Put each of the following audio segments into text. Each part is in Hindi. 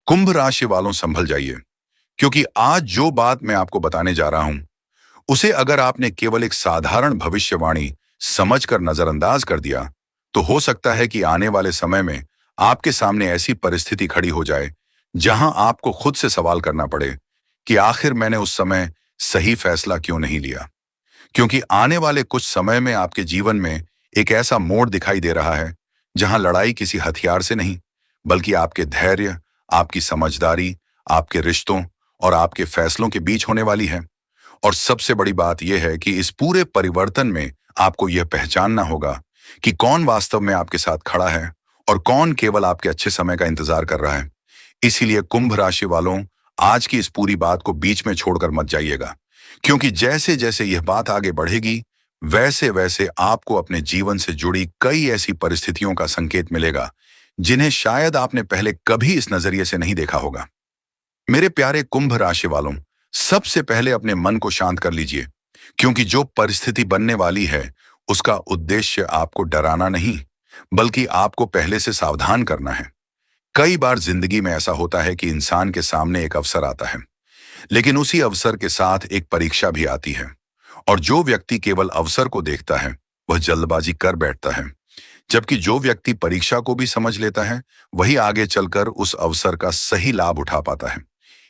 कुंभ राशि वालों संभल जाइए, क्योंकि आज जो बात मैं आपको बताने जा रहा हूं, उसे अगर आपने केवल एक साधारण भविष्यवाणी समझकर नजरअंदाज कर दिया, तो हो सकता है कि आने वाले समय में आपके सामने ऐसी परिस्थिति खड़ी हो जाए जहां आपको खुद से सवाल करना पड़े कि आखिर मैंने उस समय सही फैसला क्यों नहीं लिया। क्योंकि आने वाले कुछ समय में आपके जीवन में एक ऐसा मोड़ दिखाई दे रहा है जहां लड़ाई किसी हथियार से नहीं, बल्कि आपके धैर्य, आपकी समझदारी, आपके रिश्तों और आपके फैसलों के बीच होने वाली है। और सबसे बड़ी बात यह है कि इस पूरे परिवर्तन में आपको यह पहचानना होगा कि कौन वास्तव में आपके साथ खड़ा है और कौन केवल आपके अच्छे समय का इंतजार कर रहा है। इसीलिए कुंभ राशि वालों, आज की इस पूरी बात को बीच में छोड़कर मत जाइएगा, क्योंकि जैसे जैसे यह बात आगे बढ़ेगी, वैसे वैसे आपको अपने जीवन से जुड़ी कई ऐसी परिस्थितियों का संकेत मिलेगा जिन्हें शायद आपने पहले कभी इस नजरिए से नहीं देखा होगा। मेरे प्यारे कुंभ राशि वालों, सबसे पहले अपने मन को शांत कर लीजिए, क्योंकि जो परिस्थिति बनने वाली है उसका उद्देश्य आपको डराना नहीं, बल्कि आपको पहले से सावधान करना है। कई बार जिंदगी में ऐसा होता है कि इंसान के सामने एक अवसर आता है, लेकिन उसी अवसर के साथ एक परीक्षा भी आती है। और जो व्यक्ति केवल अवसर को देखता है, वह जल्दबाजी कर बैठता है, जबकि जो व्यक्ति परीक्षा को भी समझ लेता है, वही आगे चलकर उस अवसर का सही लाभ उठा पाता है।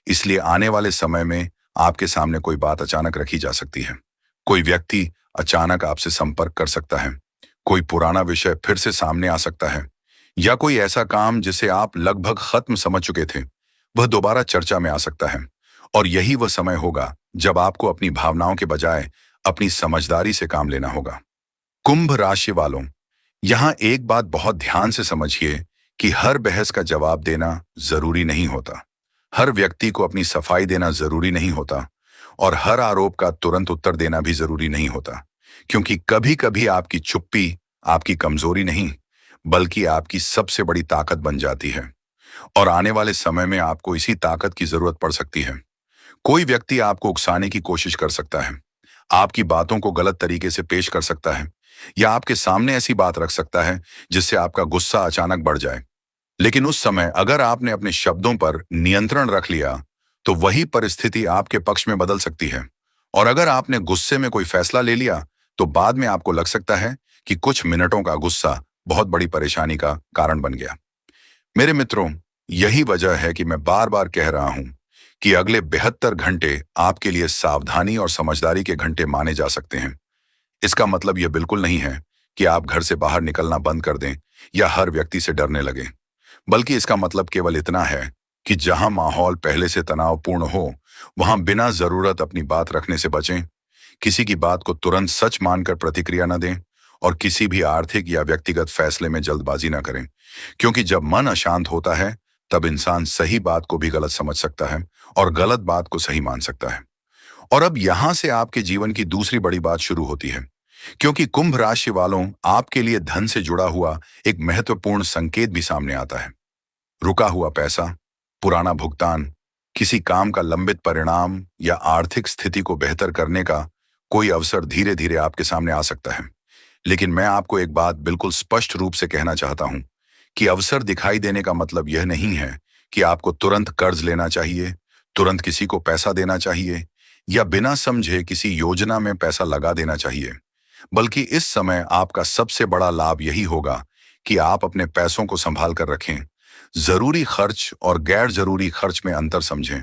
इसलिए आने वाले समय में आपके सामने कोई बात अचानक रखी जा सकती है। कोई व्यक्ति अचानक आपसे संपर्क कर सकता है, कोई पुराना विषय फिर से सामने आ सकता है, या कोई ऐसा काम जिसे आप लगभग खत्म समझ चुके थे, वह दोबारा चर्चा में आ सकता है। और यही वह समय होगा जब आपको अपनी भावनाओं के बजाय अपनी समझदारी से काम लेना होगा। कुंभ राशि वालों, यहां एक बात बहुत ध्यान से समझिए कि हर बहस का जवाब देना जरूरी नहीं होता, हर व्यक्ति को अपनी सफाई देना जरूरी नहीं होता, और हर आरोप का तुरंत उत्तर देना भी जरूरी नहीं होता। क्योंकि कभी कभी आपकी चुप्पी आपकी कमजोरी नहीं, बल्कि आपकी सबसे बड़ी ताकत बन जाती है। और आने वाले समय में आपको इसी ताकत की जरूरत पड़ सकती है। कोई व्यक्ति आपको उकसाने की कोशिश कर सकता है, आपकी बातों को गलत तरीके से पेश कर सकता है, या आपके सामने ऐसी बात रख सकता है जिससे आपका गुस्सा अचानक बढ़ जाए। लेकिन उस समय अगर आपने अपने शब्दों पर नियंत्रण रख लिया, तो वही परिस्थिति आपके पक्ष में बदल सकती है। और अगर आपने गुस्से में कोई फैसला ले लिया, तो बाद में आपको लग सकता है कि कुछ मिनटों का गुस्सा बहुत बड़ी परेशानी का कारण बन गया। मेरे मित्रों, यही वजह है कि मैं बार बार कह रहा हूं कि अगले 72 घंटे आपके लिए सावधानी और समझदारी के घंटे माने जा सकते हैं। इसका मतलब यह बिल्कुल नहीं है कि आप घर से बाहर निकलना बंद कर दें या हर व्यक्ति से डरने लगें, बल्कि इसका मतलब केवल इतना है कि जहां माहौल पहले से तनावपूर्ण हो, वहां बिना जरूरत अपनी बात रखने से बचें, किसी की बात को तुरंत सच मानकर प्रतिक्रिया न दें, और किसी भी आर्थिक या व्यक्तिगत फैसले में जल्दबाजी न करें। क्योंकि जब मन अशांत होता है, तब इंसान सही बात को भी गलत समझ सकता है और गलत बात को सही मान सकता है। और अब यहां से आपके जीवन की दूसरी बड़ी बात शुरू होती है, क्योंकि कुंभ राशि वालों, आपके लिए धन से जुड़ा हुआ एक महत्वपूर्ण संकेत भी सामने आता है। रुका हुआ पैसा, पुराना भुगतान, किसी काम का लंबित परिणाम, या आर्थिक स्थिति को बेहतर करने का कोई अवसर धीरे धीरे आपके सामने आ सकता है। लेकिन मैं आपको एक बात बिल्कुल स्पष्ट रूप से कहना चाहता हूं कि अवसर दिखाई देने का मतलब यह नहीं है कि आपको तुरंत कर्ज लेना चाहिए, तुरंत किसी को पैसा देना चाहिए, या बिना समझे किसी योजना में पैसा लगा देना चाहिए। बल्कि इस समय आपका सबसे बड़ा लाभ यही होगा कि आप अपने पैसों को संभाल कर रखें, जरूरी खर्च और गैर जरूरी खर्च में अंतर समझें,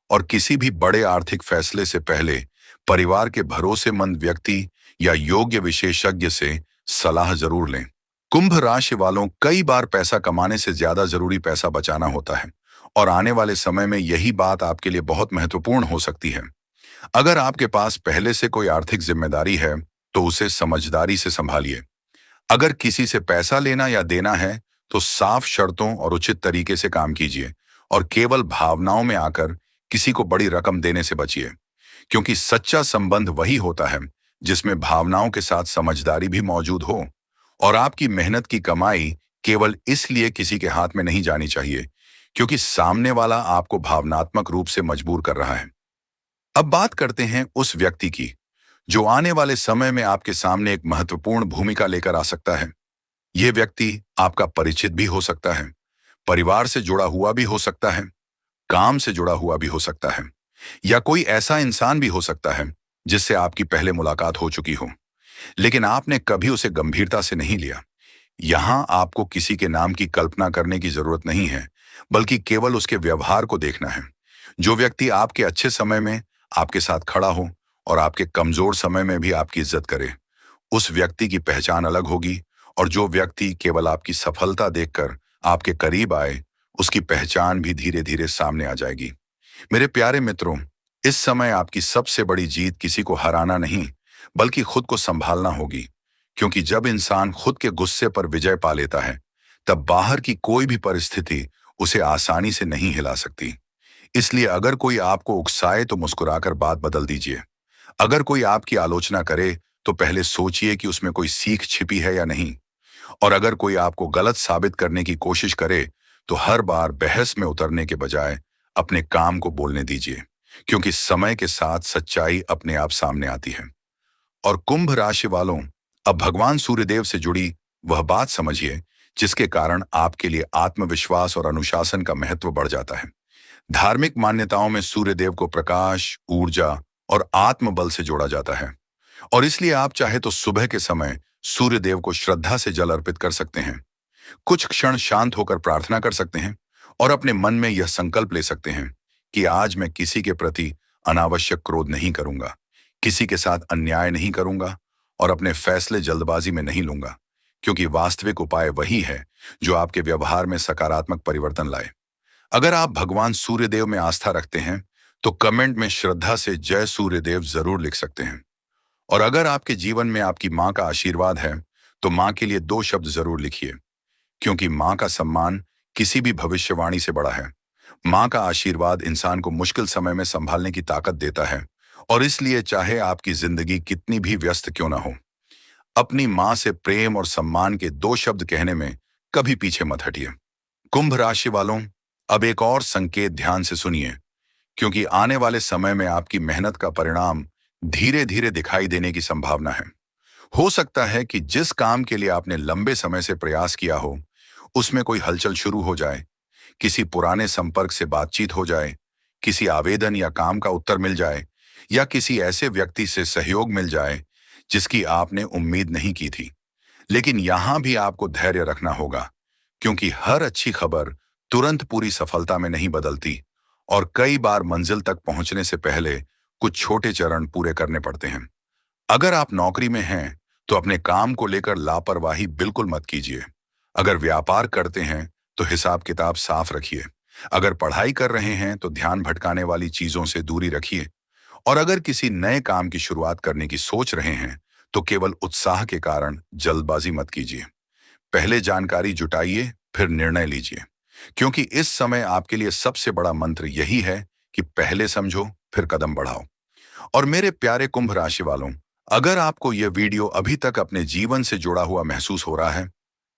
और किसी भी बड़े आर्थिक फैसले से पहले परिवार के भरोसेमंद व्यक्ति या योग्य विशेषज्ञ से सलाह जरूर लें। कुंभ राशि वालों, कई बार पैसा कमाने से ज्यादा जरूरी पैसा बचाना होता है, और आने वाले समय में यही बात आपके लिए बहुत महत्वपूर्ण हो सकती है। अगर आपके पास पहले से कोई आर्थिक जिम्मेदारी है, तो उसे समझदारी से संभालिए। अगर किसी से पैसा लेना या देना है, तो साफ शर्तों और उचित तरीके से काम कीजिए, और केवल भावनाओं में आकर किसी को बड़ी रकम देने से बचिए। क्योंकि सच्चा संबंध वही होता है जिसमें भावनाओं के साथ समझदारी भी मौजूद हो। और आपकी मेहनत की कमाई केवल इसलिए किसी के हाथ में नहीं जानी चाहिए क्योंकि सामने वाला आपको भावनात्मक रूप से मजबूर कर रहा है। अब बात करते हैं उस व्यक्ति की जो आने वाले समय में आपके सामने एक महत्वपूर्ण भूमिका लेकर आ सकता है। यह व्यक्ति आपका परिचित भी हो सकता है, परिवार से जुड़ा हुआ भी हो सकता है, काम से जुड़ा हुआ भी हो सकता है, या कोई ऐसा इंसान भी हो सकता है जिससे आपकी पहले मुलाकात हो चुकी हो, लेकिन आपने कभी उसे गंभीरता से नहीं लिया। यहां आपको किसी के नाम की कल्पना करने की जरूरत नहीं है, बल्कि केवल उसके व्यवहार को देखना है। जो व्यक्ति आपके अच्छे समय में आपके साथ खड़ा हो और आपके कमजोर समय में भी आपकी इज्जत करे, उस व्यक्ति की पहचान अलग होगी। और जो व्यक्ति केवल आपकी सफलता देखकर आपके करीब आए, उसकी पहचान भी धीरे धीरे सामने आ जाएगी। मेरे प्यारे मित्रों, इस समय आपकी सबसे बड़ी जीत किसी को हराना नहीं, बल्कि खुद को संभालना होगी। क्योंकि जब इंसान खुद के गुस्से पर विजय पा लेता है, तब बाहर की कोई भी परिस्थिति उसे आसानी से नहीं हिला सकती। इसलिए अगर कोई आपको उकसाए तो मुस्कुराकर बात बदल दीजिए। अगर कोई आपकी आलोचना करे तो पहले सोचिए कि उसमें कोई सीख छिपी है या नहीं। और अगर कोई आपको गलत साबित करने की कोशिश करे तो हर बार बहस में उतरने के बजाय अपने काम को बोलने दीजिए, क्योंकि समय के साथ सच्चाई अपने आप सामने आती है। और कुंभ राशि वालों, अब भगवान सूर्यदेव से जुड़ी वह बात समझिए जिसके कारण आपके लिए आत्मविश्वास और अनुशासन का महत्व बढ़ जाता है। धार्मिक मान्यताओं में सूर्यदेव को प्रकाश, ऊर्जा और आत्मबल से जोड़ा जाता है, और इसलिए आप चाहे तो सुबह के समय सूर्यदेव को श्रद्धा से जल अर्पित कर सकते हैं। कुछ क्षण शांत होकर प्रार्थना कर सकते हैं और अपने मन में यह संकल्प ले सकते हैं कि आज मैं किसी के प्रति अनावश्यक क्रोध नहीं करूंगा, किसी के साथ अन्याय नहीं करूंगा और अपने फैसले जल्दबाजी में नहीं लूंगा, क्योंकि वास्तविक उपाय वही है जो आपके व्यवहार में सकारात्मक परिवर्तन लाए। अगर आप भगवान सूर्यदेव में आस्था रखते हैं तो कमेंट में श्रद्धा से जय सूर्यदेव जरूर लिख सकते हैं। और अगर आपके जीवन में आपकी माँ का आशीर्वाद है तो माँ के लिए 2 शब्द जरूर लिखिए, क्योंकि माँ का सम्मान किसी भी भविष्यवाणी से बड़ा है। माँ का आशीर्वाद इंसान को मुश्किल समय में संभालने की ताकत देता है, और इसलिए चाहे आपकी जिंदगी कितनी भी व्यस्त क्यों ना हो, अपनी माँ से प्रेम और सम्मान के 2 शब्द कहने में कभी पीछे मत हटिए। कुंभ राशि वालों, अब एक और संकेत ध्यान से सुनिए, क्योंकि आने वाले समय में आपकी मेहनत का परिणाम धीरे धीरे दिखाई देने की संभावना है। हो सकता है कि जिस काम के लिए आपने लंबे समय से प्रयास किया हो, उसमें कोई हलचल शुरू हो जाए, किसी पुराने संपर्क से बातचीत हो जाए, किसी आवेदन या काम का उत्तर मिल जाए, या किसी ऐसे व्यक्ति से सहयोग मिल जाए जिसकी आपने उम्मीद नहीं की थी। लेकिन यहां भी आपको धैर्य रखना होगा, क्योंकि हर अच्छी खबर तुरंत पूरी सफलता में नहीं बदलती, और कई बार मंजिल तक पहुंचने से पहले कुछ छोटे चरण पूरे करने पड़ते हैं। अगर आप नौकरी में हैं तो अपने काम को लेकर लापरवाही बिल्कुल मत कीजिए। अगर व्यापार करते हैं तो हिसाब किताब साफ रखिए। अगर पढ़ाई कर रहे हैं तो ध्यान भटकाने वाली चीजों से दूरी रखिए। और अगर किसी नए काम की शुरुआत करने की सोच रहे हैं तो केवल उत्साह के कारण जल्दबाजी मत कीजिए। पहले जानकारी जुटाइए, फिर निर्णय लीजिए, क्योंकि इस समय आपके लिए सबसे बड़ा मंत्र यही है कि पहले समझो फिर कदम बढ़ाओ। और मेरे प्यारे कुंभ राशि वालों, अगर आपको यह वीडियो अभी तक अपने जीवन से जुड़ा हुआ महसूस हो रहा है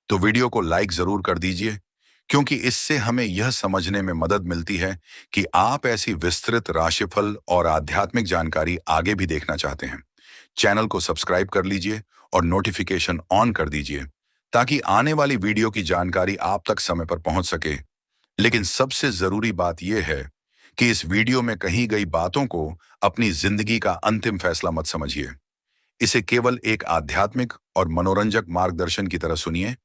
तो वीडियो को लाइक जरूर कर दीजिए, क्योंकि इससे हमें यह समझने में मदद मिलती है कि आप ऐसी विस्तृत राशिफल और आध्यात्मिक जानकारी आगे भी देखना चाहते हैं। चैनल को सब्सक्राइब कर लीजिए और नोटिफिकेशन ऑन कर दीजिए, ताकि आने वाली वीडियो की जानकारी आप तक समय पर पहुंच सके। लेकिन सबसे जरूरी बात यह है कि इस वीडियो में कही गई बातों को अपनी जिंदगी का अंतिम फैसला मत समझिए। इसे केवल एक आध्यात्मिक और मनोरंजक मार्गदर्शन की तरह सुनिए,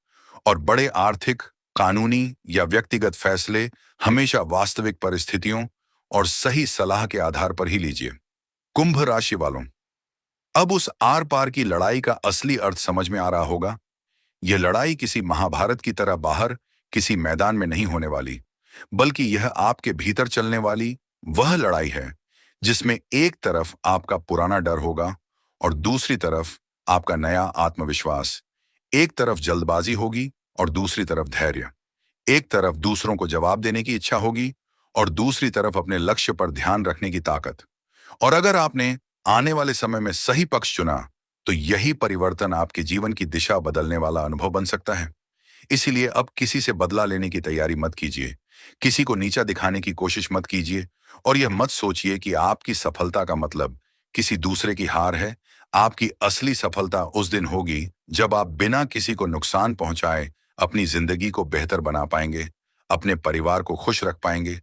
और बड़े आर्थिक, कानूनी या व्यक्तिगत फैसले हमेशा वास्तविक परिस्थितियों और सही सलाह के आधार पर ही लीजिए। कुंभ राशि वालों, अब उस आर पार की लड़ाई का असली अर्थ समझ में आ रहा होगा। यह लड़ाई किसी महाभारत की तरह बाहर किसी मैदान में नहीं होने वाली, बल्कि यह आपके भीतर चलने वाली वह लड़ाई है जिसमें एक तरफ आपका पुराना डर होगा और दूसरी तरफ आपका नया आत्मविश्वास। एक तरफ जल्दबाजी होगी और दूसरी तरफ धैर्य। एक तरफ दूसरों को जवाब देने की इच्छा होगी और दूसरी तरफ अपने लक्ष्य पर ध्यान रखने की ताकत। और अगर आपने आने वाले समय में सही पक्ष चुना तो यही परिवर्तन आपके जीवन की दिशा बदलने वाला अनुभव बन सकता है। इसीलिए अब किसी से बदला लेने की तैयारी मत कीजिए, किसी को नीचा दिखाने की कोशिश मत कीजिए, और यह मत सोचिए कि आपकी सफलता का मतलब किसी दूसरे की हार है। आपकी असली सफलता उस दिन होगी जब आप बिना किसी को नुकसान पहुंचाए अपनी जिंदगी को बेहतर बना पाएंगे, अपने परिवार को खुश रख पाएंगे,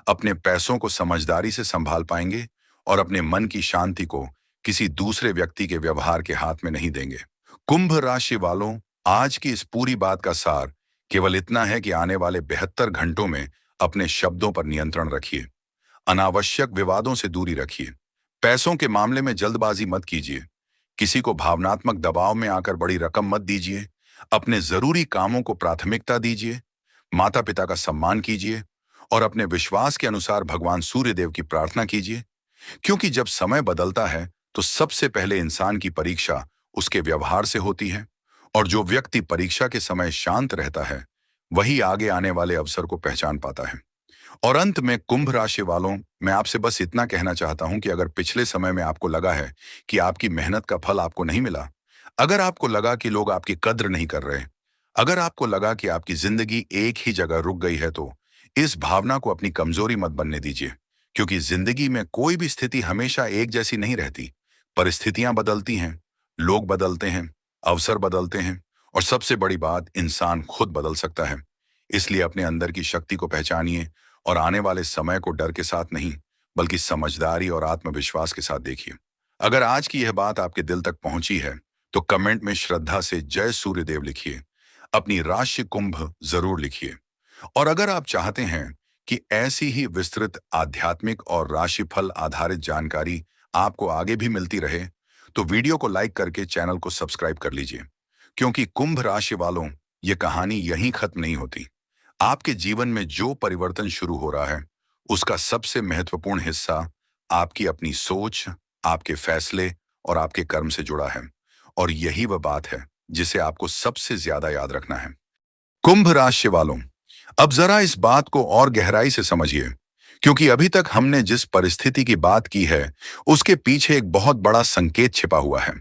अपने पैसों को समझदारी से संभाल पाएंगे और अपने मन की शांति को किसी दूसरे व्यक्ति के व्यवहार के हाथ में नहीं देंगे। कुंभ राशि वालों, आज की इस पूरी बात का सार केवल इतना है कि आने वाले 72 घंटों में अपने शब्दों पर नियंत्रण रखिए, अनावश्यक विवादों से दूरी रखिए, पैसों के मामले में जल्दबाजी मत कीजिए, किसी को भावनात्मक दबाव में आकर बड़ी रकम मत दीजिए, अपने जरूरी कामों को प्राथमिकता दीजिए, माता पिता का सम्मान कीजिए और अपने विश्वास के अनुसार भगवान सूर्य देव की प्रार्थना कीजिए। क्योंकि जब समय बदलता है तो सबसे पहले इंसान की परीक्षा उसके व्यवहार से होती है, और जो व्यक्ति परीक्षा के समय शांत रहता है वही आगे आने वाले अवसर को पहचान पाता है। और अंत में कुंभ राशि वालों, मैं आपसे बस इतना कहना चाहता हूं कि अगर पिछले समय में आपको लगा है कि आपकी मेहनत का फल आपको नहीं मिला, अगर आपको लगा कि लोग आपकी कद्र नहीं कर रहे, अगर आपको लगा कि आपकी जिंदगी एक ही जगह रुक गई है, तो इस भावना को अपनी कमजोरी मत बनने दीजिए। क्योंकि जिंदगी में कोई भी स्थिति हमेशा एक जैसी नहीं रहती। परिस्थितियां बदलती हैं, लोग बदलते हैं, अवसर बदलते हैं, और सबसे बड़ी बात, इंसान खुद बदल सकता है। इसलिए अपने अंदर की शक्ति को पहचानिए और आने वाले समय को डर के साथ नहीं, बल्कि समझदारी और आत्मविश्वास के साथ देखिए। अगर आज की यह बात आपके दिल तक पहुंची है तो कमेंट में श्रद्धा से जय सूर्यदेव लिखिए, अपनी राशि कुंभ जरूर लिखिए। और अगर आप चाहते हैं कि ऐसी ही विस्तृत आध्यात्मिक और राशिफल आधारित जानकारी आपको आगे भी मिलती रहे, तो वीडियो को लाइक करके चैनल को सब्सक्राइब कर लीजिए। क्योंकि कुंभ राशि वालों, ये कहानी यहीं खत्म नहीं होती। आपके जीवन में जो परिवर्तन शुरू हो रहा है उसका सबसे महत्वपूर्ण हिस्सा आपकी अपनी सोच, आपके फैसले और आपके कर्म से जुड़ा है। और यही वह बात है जिसे आपको सबसे ज्यादा याद रखना है। कुंभ राशि वालों, अब जरा इस बात को और गहराई से समझिए, क्योंकि अभी तक हमने जिस परिस्थिति की बात की है उसके पीछे एक बहुत बड़ा संकेत छिपा हुआ है।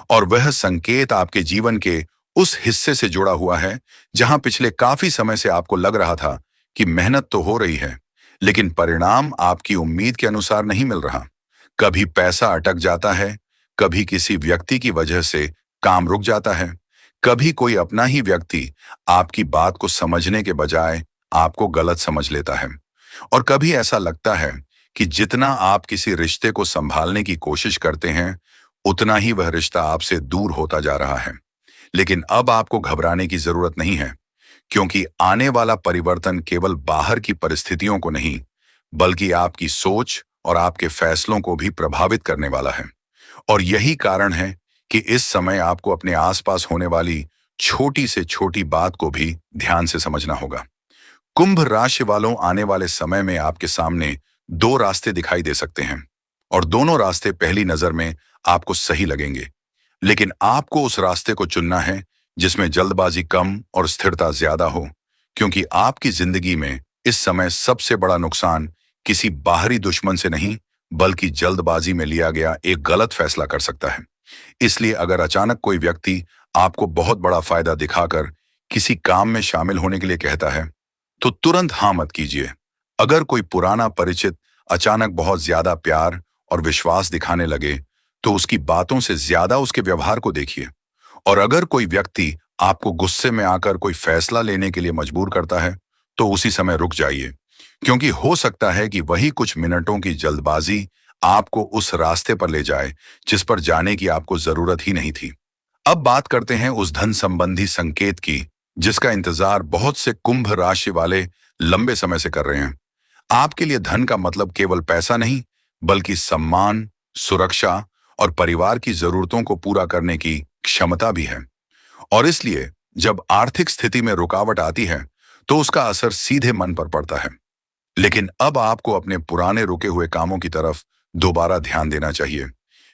और वह संकेत आपके जीवन के उस हिस्से से जुड़ा हुआ है जहां पिछले काफी समय से आपको लग रहा था कि मेहनत तो हो रही है, लेकिन परिणाम आपकी उम्मीद के अनुसार नहीं मिल रहा। कभी पैसा अटक जाता है, कभी किसी व्यक्ति की वजह से काम रुक जाता है, कभी कोई अपना ही व्यक्ति आपकी बात को समझने के बजाय आपको गलत समझ लेता है, और कभी ऐसा लगता है कि जितना आप किसी रिश्ते को संभालने की कोशिश करते हैं उतना ही वह रिश्ता आपसे दूर होता जा रहा है। लेकिन अब आपको घबराने की जरूरत नहीं है, क्योंकि आने वाला परिवर्तन केवल बाहर की परिस्थितियों को नहीं, बल्कि आपकी सोच और आपके फैसलों को भी प्रभावित करने वाला है। और यही कारण है कि इस समय आपको अपने आसपास होने वाली छोटी से छोटी बात को भी ध्यान से समझना होगा। कुंभ राशि वालों, आने वाले समय में आपके सामने दो रास्ते दिखाई दे सकते हैं, और दोनों रास्ते पहली नजर में आपको सही लगेंगे। लेकिन आपको उस रास्ते को चुनना है जिसमें जल्दबाजी कम और स्थिरता ज्यादा हो, क्योंकि आपकी जिंदगी में इस समय सबसे बड़ा नुकसान किसी बाहरी दुश्मन से नहीं, बल्कि जल्दबाजी में लिया गया एक गलत फैसला कर सकता है। इसलिए अगर अचानक कोई व्यक्ति आपको बहुत बड़ा फायदा दिखाकर किसी काम में शामिल होने के लिए कहता है, तो तुरंत हाँ मत कीजिए। अगर कोई पुराना परिचित अचानक बहुत ज्यादा प्यार और विश्वास दिखाने लगे, तो उसकी बातों से ज्यादा उसके व्यवहार को देखिए। और अगर कोई व्यक्ति आपको गुस्से में आकर कोई फैसला लेने के लिए मजबूर करता है, तो उसी समय रुक जाइए, क्योंकि हो सकता है कि वही कुछ मिनटों की जल्दबाजी आपको उस रास्ते पर ले जाए जिस पर जाने की आपको जरूरत ही नहीं थी। अब बात करते हैं उस धन संबंधी संकेत की जिसका इंतजार बहुत से कुंभ राशि वाले लंबे समय से कर रहे हैं। आपके लिए धन का मतलब केवल पैसा नहीं, बल्कि सम्मान, सुरक्षा और परिवार की जरूरतों को पूरा करने की क्षमता भी है। और इसलिए जब आर्थिक स्थिति में रुकावट आती है तो उसका असर सीधे मन पर पड़ता है। लेकिन अब आपको अपने पुराने रुके हुए कामों की तरफ दोबारा ध्यान देना चाहिए।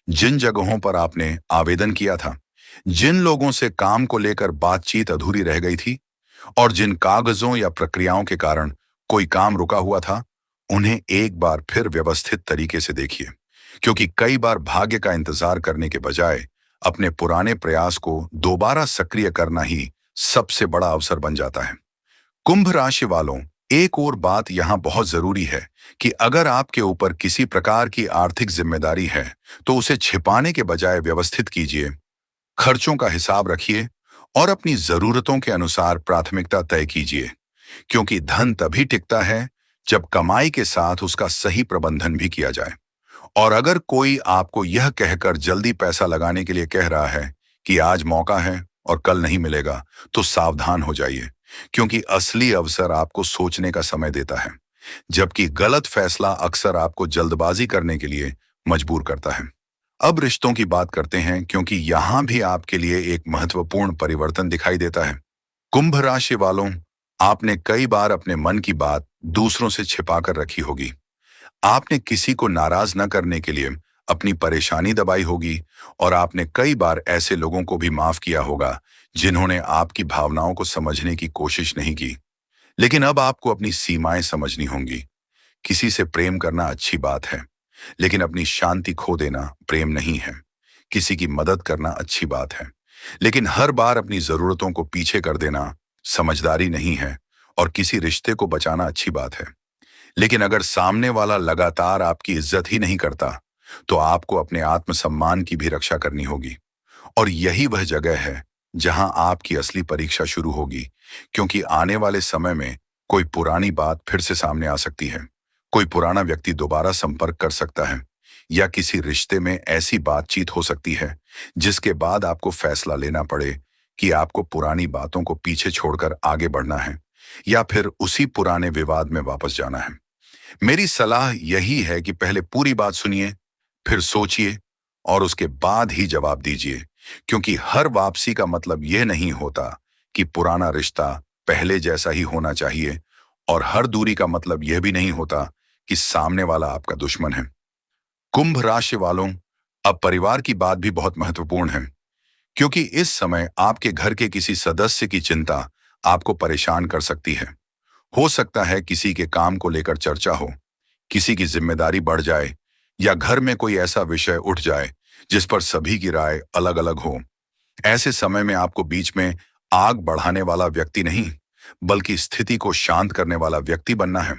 जिन जगहों पर आपने आवेदन किया था, जिन लोगों से काम को लेकर बातचीत अधूरी रह गई थी, और जिन कागजों या प्रक्रियाओं के कारण कोई काम रुका हुआ था, उन्हें एक बार फिर व्यवस्थित तरीके से देखिए। क्योंकि कई बार भाग्य का इंतजार करने के बजाय अपने पुराने प्रयास को दोबारा सक्रिय करना ही सबसे बड़ा अवसर बन जाता है। कुंभ राशि वालों, एक और बात यहाँ बहुत जरूरी है कि अगर आपके ऊपर किसी प्रकार की आर्थिक जिम्मेदारी है तो उसे छिपाने के बजाय व्यवस्थित कीजिए, खर्चों का हिसाब रखिए और अपनी जरूरतों के अनुसार प्राथमिकता तय कीजिए। क्योंकि धन तभी टिकता है जब कमाई के साथ उसका सही प्रबंधन भी किया जाए। और अगर कोई आपको यह कहकर जल्दी पैसा लगाने के लिए कह रहा है कि आज मौका है और कल नहीं मिलेगा, तो सावधान हो जाइए, क्योंकि असली अवसर आपको सोचने का समय देता है, जबकि गलत फैसला अक्सर आपको जल्दबाजी करने के लिए मजबूर करता है। अब रिश्तों की बात करते हैं, क्योंकि यहां भी आपके लिए एक महत्वपूर्ण परिवर्तन दिखाई देता है। कुंभ राशि वालों, आपने कई बार अपने मन की बात दूसरों से छिपा कर रखी होगी। आपने किसी को नाराज न करने के लिए अपनी परेशानी दबाई होगी, और आपने कई बार ऐसे लोगों को भी माफ किया होगा जिन्होंने आपकी भावनाओं को समझने की कोशिश नहीं की। लेकिन अब आपको अपनी सीमाएं समझनी होंगी। किसी से प्रेम करना अच्छी बात है, लेकिन अपनी शांति खो देना प्रेम नहीं है। किसी की मदद करना अच्छी बात है, लेकिन हर बार अपनी जरूरतों को पीछे कर देना समझदारी नहीं है। और किसी रिश्ते को बचाना अच्छी बात है, लेकिन अगर सामने वाला लगातार आपकी इज्जत ही नहीं करता, तो आपको अपने आत्मसम्मान की भी रक्षा करनी होगी। और यही वह जगह है जहां आपकी असली परीक्षा शुरू होगी, क्योंकि आने वाले समय में कोई पुरानी बात फिर से सामने आ सकती है। कोई पुराना व्यक्ति दोबारा संपर्क कर सकता है, या किसी रिश्ते में ऐसी बातचीत हो सकती है जिसके बाद आपको फैसला लेना पड़े कि आपको पुरानी बातों को पीछे छोड़कर आगे बढ़ना है, या फिर उसी पुराने विवाद में वापस जाना है। मेरी सलाह यही है कि पहले पूरी बात सुनिए, फिर सोचिए, और उसके बाद ही जवाब दीजिए, क्योंकि हर वापसी का मतलब यह नहीं होता कि पुराना रिश्ता पहले जैसा ही होना चाहिए, और हर दूरी का मतलब यह भी नहीं होता कि सामने वाला आपका दुश्मन है। कुंभ राशि वालों, अब परिवार की बात भी बहुत महत्वपूर्ण है, क्योंकि इस समय आपके घर के किसी सदस्य की चिंता आपको परेशान कर सकती है। हो सकता है किसी के काम को लेकर चर्चा हो, किसी की जिम्मेदारी बढ़ जाए, या घर में कोई ऐसा विषय उठ जाए जिस पर सभी की राय अलग अलग हो। ऐसे समय में आपको बीच में आग बढ़ाने वाला व्यक्ति नहीं, बल्कि स्थिति को शांत करने वाला व्यक्ति बनना है।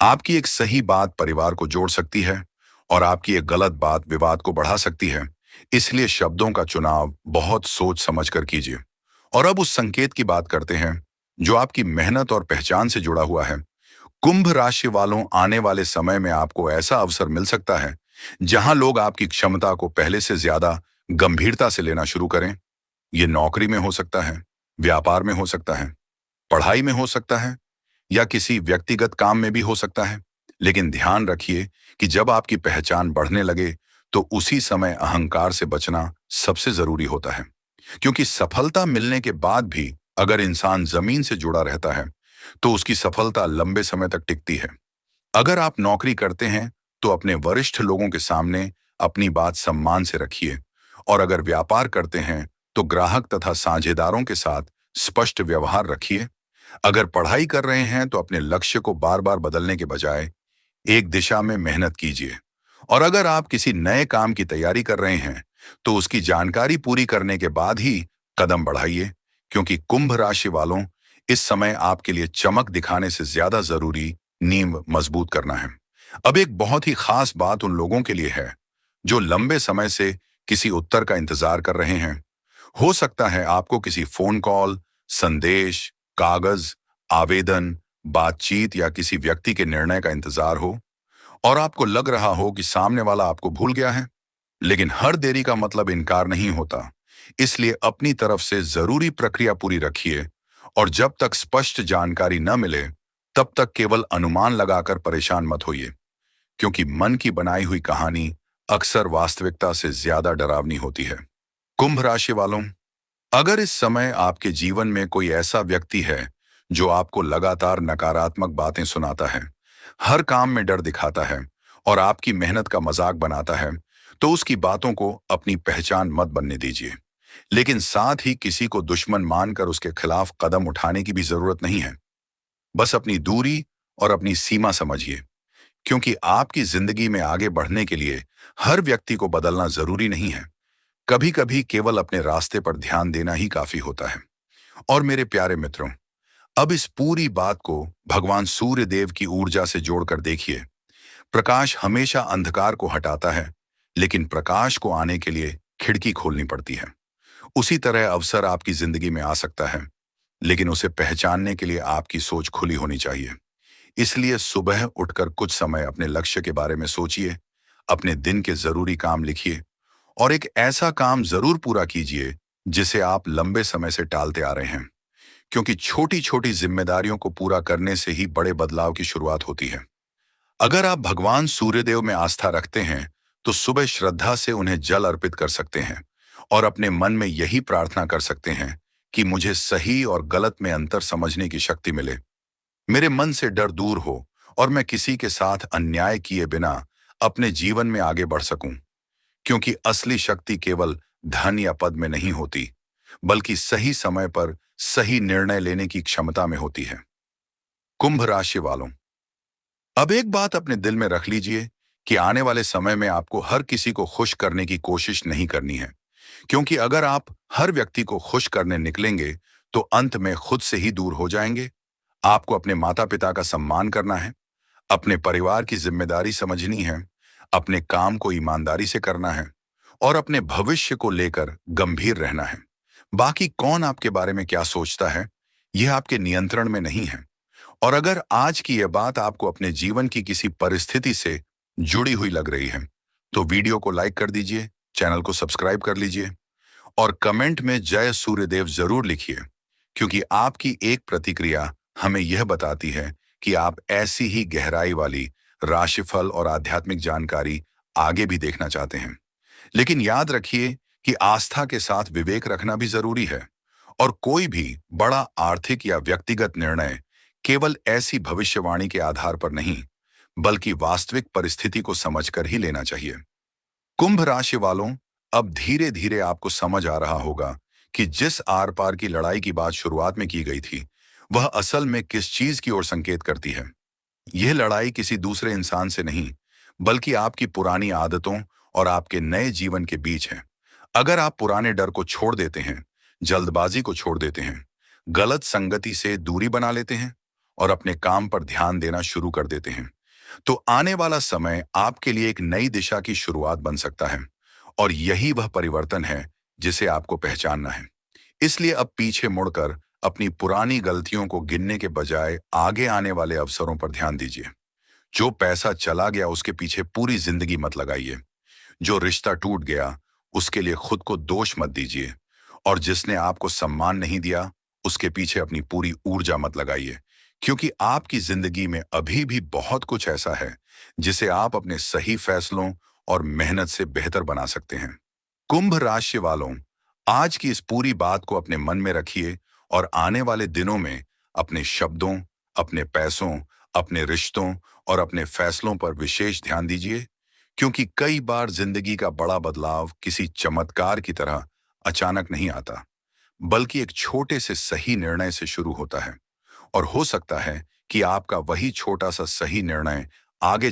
आपकी एक सही बात परिवार को जोड़ सकती है, और आपकी एक गलत बात विवाद को बढ़ा सकती है। इसलिए शब्दों का चुनाव बहुत सोच समझ कर कीजिए। और अब उस संकेत की बात करते हैं जो आपकी मेहनत और पहचान से जुड़ा हुआ है। कुंभ राशि वालों, आने वाले समय में आपको ऐसा अवसर मिल सकता है जहां लोग आपकी क्षमता को पहले से ज्यादा गंभीरता से लेना शुरू करें। ये नौकरी में हो सकता है, व्यापार में हो सकता है, पढ़ाई में हो सकता है, या किसी व्यक्तिगत काम में भी हो सकता है। लेकिन ध्यान रखिए कि जब आपकी पहचान बढ़ने लगे, तो उसी समय अहंकार से बचना सबसे जरूरी होता है, क्योंकि सफलता मिलने के बाद भी अगर इंसान जमीन से जुड़ा रहता है, तो उसकी सफलता लंबे समय तक टिकती है। अगर आप नौकरी करते हैं, तो अपने वरिष्ठ लोगों के सामने अपनी बात सम्मान से रखिए, और अगर व्यापार करते हैं, तो ग्राहक तथा साझेदारों के साथ स्पष्ट व्यवहार रखिए। अगर पढ़ाई कर रहे हैं, तो अपने लक्ष्य को बार बार बदलने के बजाय एक दिशा में मेहनत कीजिए। और अगर आप किसी नए काम की तैयारी कर रहे हैं, तो उसकी जानकारी पूरी करने के बाद ही कदम बढ़ाइए, क्योंकि कुंभ राशि वालों, इस समय आपके लिए चमक दिखाने से ज्यादा जरूरी नींव मजबूत करना है। अब एक बहुत ही खास बात उन लोगों के लिए है जो लंबे समय से किसी उत्तर का इंतजार कर रहे हैं। हो सकता है आपको किसी फोन कॉल, संदेश, कागज, आवेदन, बातचीत या किसी व्यक्ति के निर्णय का इंतजार हो, और आपको लग रहा हो कि सामने वाला आपको भूल गया है। लेकिन हर देरी का मतलब इनकार नहीं होता, इसलिए अपनी तरफ से जरूरी प्रक्रिया पूरी रखिए, और जब तक स्पष्ट जानकारी न मिले, तब तक केवल अनुमान लगाकर परेशान मत होइए, क्योंकि मन की बनाई हुई कहानी अक्सर वास्तविकता से ज्यादा डरावनी होती है। कुंभ राशि वालों, अगर इस समय आपके जीवन में कोई ऐसा व्यक्ति है जो आपको लगातार नकारात्मक बातें सुनाता है, हर काम में डर दिखाता है, और आपकी मेहनत का मजाक बनाता है, तो उसकी बातों को अपनी पहचान मत बनने दीजिए। लेकिन साथ ही किसी को दुश्मन मानकर उसके खिलाफ कदम उठाने की भी जरूरत नहीं है। बस अपनी दूरी और अपनी सीमा समझिए, क्योंकि आपकी जिंदगी में आगे बढ़ने के लिए हर व्यक्ति को बदलना जरूरी नहीं है। कभी कभी केवल अपने रास्ते पर ध्यान देना ही काफी होता है। और मेरे प्यारे मित्रों, अब इस पूरी बात को भगवान सूर्य देव की ऊर्जा से जोड़कर देखिए। प्रकाश हमेशा अंधकार को हटाता है, लेकिन प्रकाश को आने के लिए खिड़की खोलनी पड़ती है। उसी तरह अवसर आपकी जिंदगी में आ सकता है, लेकिन उसे पहचानने के लिए आपकी सोच खुली होनी चाहिए। इसलिए सुबह उठकर कुछ समय अपने लक्ष्य के बारे में सोचिए, अपने दिन के जरूरी काम लिखिए और एक ऐसा काम जरूर पूरा कीजिए जिसे आप लंबे समय से टालते आ रहे हैं, क्योंकि छोटी छोटी जिम्मेदारियों को पूरा करने से ही बड़े बदलाव की शुरुआत होती है। अगर आप भगवान सूर्यदेव में आस्था रखते हैं, तो सुबह श्रद्धा से उन्हें जल अर्पित कर सकते हैं और अपने मन में यही प्रार्थना कर सकते हैं कि मुझे सही और गलत में अंतर समझने की शक्ति मिले, मेरे मन से डर दूर हो और मैं किसी के साथ अन्याय किए बिना अपने जीवन में आगे बढ़ सकूं, क्योंकि असली शक्ति केवल धन या पद में नहीं होती, बल्कि सही समय पर सही निर्णय लेने की क्षमता में होती है। कुंभ राशि वालों, अब एक बात अपने दिल में रख लीजिए कि आने वाले समय में आपको हर किसी को खुश करने की कोशिश नहीं करनी है, क्योंकि अगर आप हर व्यक्ति को खुश करने निकलेंगे तो अंत में खुद से ही दूर हो जाएंगे। आपको अपने माता पिता का सम्मान करना है, अपने परिवार की जिम्मेदारी समझनी है, अपने काम को ईमानदारी से करना है और अपने भविष्य को लेकर गंभीर रहना है। बाकी कौन आपके बारे में क्या सोचता है, यह आपके नियंत्रण में नहीं है। और अगर आज की यह बात आपको अपने जीवन की किसी परिस्थिति से जुड़ी हुई लग रही है, तो वीडियो को लाइक कर दीजिए, चैनल को सब्सक्राइब कर लीजिए और कमेंट में जय सूर्यदेव जरूर लिखिए, क्योंकि आपकी एक प्रतिक्रिया हमें यह बताती है कि आप ऐसी ही गहराई वाली राशिफल और आध्यात्मिक जानकारी आगे भी देखना चाहते हैं। लेकिन याद रखिए कि आस्था के साथ विवेक रखना भी जरूरी है और कोई भी बड़ा आर्थिक या व्यक्तिगत निर्णय केवल ऐसी भविष्यवाणी के आधार पर नहीं, बल्कि वास्तविक परिस्थिति को समझकर ही लेना चाहिए। कुंभ राशि वालों, अब धीरे धीरे आपको समझ आ रहा होगा कि जिस आर पार की लड़ाई की बात शुरुआत में की गई थी, वह असल में किस चीज की ओर संकेत करती है। यह लड़ाई किसी दूसरे इंसान से नहीं, बल्कि आपकी पुरानी आदतों और आपके नए जीवन के बीच है। अगर आप पुराने डर को छोड़ देते हैं, जल्दबाजी को छोड़ देते हैं, गलत संगति से दूरी बना लेते हैं और अपने काम पर ध्यान देना शुरू कर देते हैं, तो आने वाला समय आपके लिए एक नई दिशा की शुरुआत बन सकता है। और यही वह परिवर्तन है जिसे आपको पहचानना है। इसलिए अब पीछे मुड़कर अपनी पुरानी गलतियों को गिनने के बजाय आगे आने वाले अवसरों पर ध्यान दीजिए। जो पैसा चला गया उसके पीछे पूरी जिंदगी मत लगाइए। जो रिश्ता टूट गया उसके लिए खुद को दोष मत दीजिए। और जिसने आपको सम्मान नहीं दिया उसके पीछे अपनी पूरी ऊर्जा मत लगाइए, क्योंकि आपकी जिंदगी में अभी भी बहुत कुछ ऐसा है जिसे आप अपने सही फैसलों और मेहनत से बेहतर बना सकते हैं। कुंभ राशि वालों, आज की इस पूरी बात को अपने मन में रखिए और आने वाले दिनों में अपने शब्दों, अपने पैसों, अपने रिश्तों और अपने फैसलों पर विशेष ध्यान दीजिए, क्योंकि कई बार जिंदगी का बड़ा बदलाव किसी चमत्कार की तरह अचानक नहीं आता, बल्कि एक छोटे से सही निर्णय से शुरू होता है। और हो सकता है कि आपका वही छोटा सा सही निर्णय आगे